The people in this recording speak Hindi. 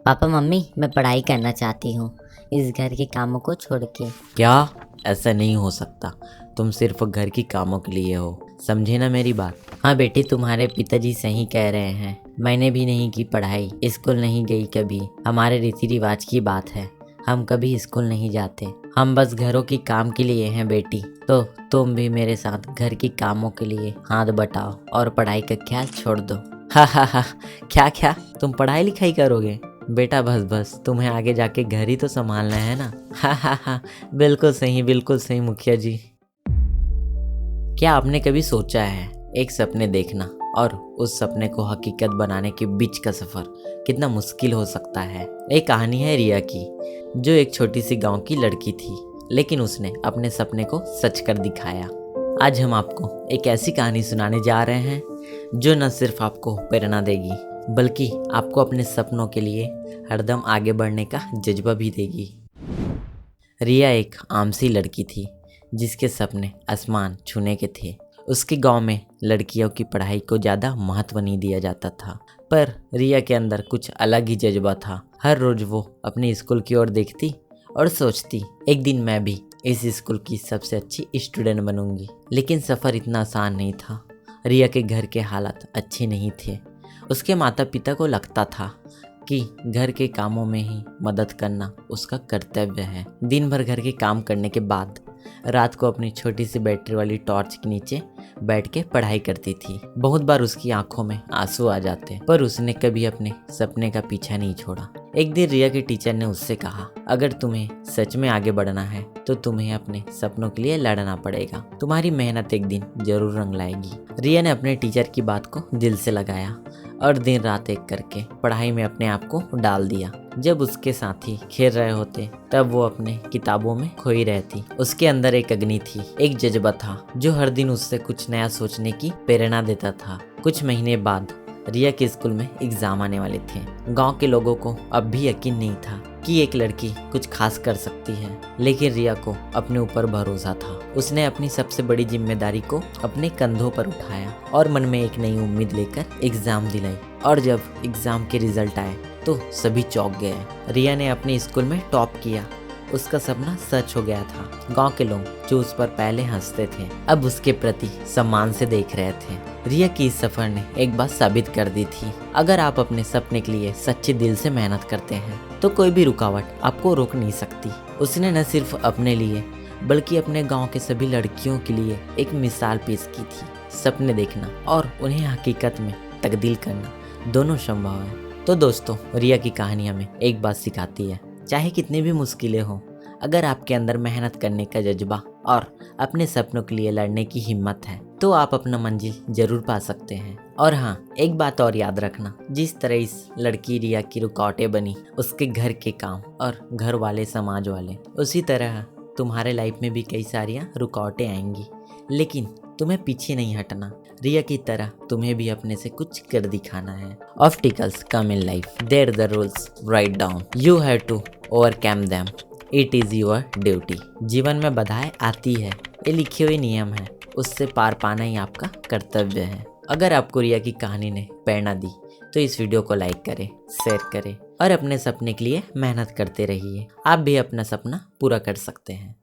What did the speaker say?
पापा मम्मी मैं पढ़ाई करना चाहती हूँ इस घर के कामों को छोड़ के। क्या? ऐसा नहीं हो सकता। तुम सिर्फ घर की कामों के लिए हो, समझे ना मेरी बात। हाँ बेटी, तुम्हारे पिताजी सही कह रहे हैं। मैंने भी नहीं की पढ़ाई, स्कूल नहीं गई कभी। हमारे रीति रिवाज की बात है, हम कभी स्कूल नहीं जाते। हम बस घरों की काम के लिए हैं बेटी। तो तुम भी मेरे साथ घर की कामों के लिए हाथ बटाओ और पढ़ाई का ख्याल छोड़ दो। हा हा हा। क्या तुम पढ़ाई लिखाई करोगे? बेटा बस बस, तुम्हें आगे जाके घर ही तो संभालना है ना। हा हा हा। बिल्कुल सही मुखिया जी। क्या आपने कभी सोचा है एक सपने देखना और उस सपने को हकीकत बनाने के बीच का सफ़र कितना मुश्किल हो सकता है। एक कहानी है रिया की, जो एक छोटी सी गांव की लड़की थी, लेकिन उसने अपने सपने को सच कर दिखाया। आज हम आपको एक ऐसी कहानी सुनाने जा रहे हैं जो न सिर्फ आपको प्रेरणा देगी, बल्कि आपको अपने सपनों के लिए हरदम आगे बढ़ने का जज्बा भी देगी। रिया एक आम सी लड़की थी जिसके सपने आसमान छूने के थे। उसके गांव में लड़कियों की पढ़ाई को ज़्यादा महत्व नहीं दिया जाता था, पर रिया के अंदर कुछ अलग ही जज्बा था। हर रोज़ वो अपने स्कूल की ओर देखती और सोचती, एक दिन मैं भी इस स्कूल की सबसे अच्छी स्टूडेंट बनूंगी। लेकिन सफ़र इतना आसान नहीं था। रिया के घर के हालात अच्छे नहीं थे। उसके माता पिता को लगता था कि घर के कामों में ही मदद करना उसका कर्तव्य है। दिन भर घर के काम करने के बाद रात को अपनी छोटी सी बैटरी वाली टॉर्च के नीचे बैठ के पढ़ाई करती थी। बहुत बार उसकी आंखों में आंसू आ जाते, पर उसने कभी अपने सपने का पीछा नहीं छोड़ा। एक दिन रिया के टीचर ने उससे कहा, अगर तुम्हें सच में आगे बढ़ना है तो तुम्हें अपने सपनों के लिए लड़ना पड़ेगा। तुम्हारी मेहनत एक दिन जरूर रंग लाएगी। रिया ने अपने टीचर की बात को दिल से लगाया और दिन रात एक करके पढ़ाई में अपने आप को डाल दिया। जब उसके साथी खेल रहे होते तब वो अपने किताबों में खोई रहती। उसके अंदर एक अग्नि थी, एक जज्बा था जो हर दिन उससे कुछ नया सोचने की प्रेरणा देता था। कुछ महीने बाद रिया के स्कूल में एग्जाम आने वाले थे। गांव के लोगों को अब भी यकीन नहीं था कि एक लड़की कुछ खास कर सकती है, लेकिन रिया को अपने ऊपर भरोसा था। उसने अपनी सबसे बड़ी जिम्मेदारी को अपने कंधों पर उठाया और मन में एक नई उम्मीद लेकर एग्जाम दिलाई। और जब एग्जाम के रिजल्ट आए तो सभी चौंक गए। रिया ने अपने स्कूल में टॉप किया। उसका सपना सच हो गया था। गांव के लोग जो उस पर पहले हंसते थे, अब उसके प्रति सम्मान से देख रहे थे। रिया की इस सफर ने एक बात साबित कर दी थी, अगर आप अपने सपने के लिए सच्चे दिल से मेहनत करते हैं तो कोई भी रुकावट आपको रोक नहीं सकती। उसने न सिर्फ अपने लिए बल्कि अपने गांव के सभी लड़कियों के लिए एक मिसाल पेश की थी। सपने देखना और उन्हें हकीकत में तब्दील करना दोनों संभव है। तो दोस्तों, रिया की कहानी हमें एक बात सिखाती है, चाहे कितनी भी मुश्किलें हों, अगर आपके अंदर मेहनत करने का जज्बा और अपने सपनों के लिए लड़ने की हिम्मत है तो आप अपना मंजिल जरूर पा सकते हैं। और हाँ, एक बात और याद रखना, जिस तरह इस लड़की रिया की रुकावटें बनी उसके घर के काम और घर वाले समाज वाले, उसी तरह तुम्हारे लाइफ में भी कई सारी रुकावटें आएंगी, लेकिन तुम्हें पीछे नहीं हटना। रिया की तरह तुम्हें भी अपने से कुछ कर दिखाना है। Obstacles come in life, there the rules right down, you have to overcome them, it is your duty. जीवन में बाधाएं आती है, ये लिखे हुए नियम है, उससे पार पाना ही आपका कर्तव्य है। अगर आपको रिया की कहानी ने प्रेरणा दी तो इस वीडियो को लाइक करें, शेयर करें और अपने सपने के लिए मेहनत करते रहिए। आप भी अपना सपना पूरा कर सकते हैं।